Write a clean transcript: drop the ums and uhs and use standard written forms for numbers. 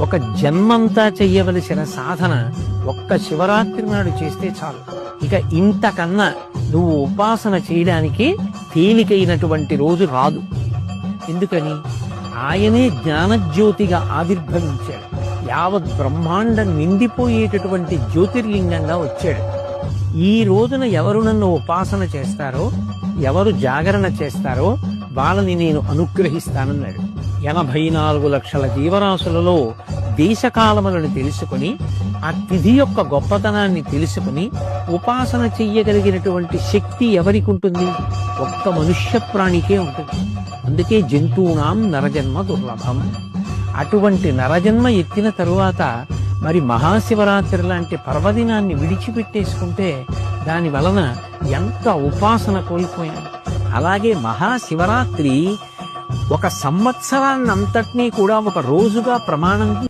ఒక జన్మంతా చెయ్యవలసిన సాధన ఒక్క శివరాత్రి నాడు చేస్తే చాలు. ఇక ఇంతకన్నా నువ్వు ఉపాసన చేయడానికి తేలికైనటువంటి రోజు రాదు. ఎందుకని? ఆయనే జ్ఞానజ్యోతిగా ఆవిర్భవించాడు. యావత్ బ్రహ్మాండం నిండిపోయేటటువంటి జ్యోతిర్లింగంగా వచ్చాడు. ఈ రోజున ఎవరు నన్ను ఉపాసన చేస్తారో, ఎవరు జాగరణ చేస్తారో వాళ్ళని నేను అనుగ్రహిస్తానన్నాడు. 84 లక్షల జీవరాశులలో దేశకాలములను తెలుసుకుని, ఆ తిథి యొక్క గొప్పతనాన్ని తెలుసుకుని ఉపాసన చెయ్యగలిగినటువంటి శక్తి ఎవరికి ఉంటుంది? ఒక్క మనుష్య ప్రాణికే ఉంటుంది. అందుకే జంతువునాం నరజన్మ దుర్లభం. అటువంటి నరజన్మ ఎత్తిన తరువాత మరి మహాశివరాత్రి లాంటి పర్వదినాన్ని విడిచిపెట్టేసుకుంటే దాని వలన ఎంత ఉపాసన కోల్పోయాం. అలాగే మహాశివరాత్రి ఒక సంవత్సరాన్నంతటినీ కూడా ఒక రోజుగా ప్రమాణం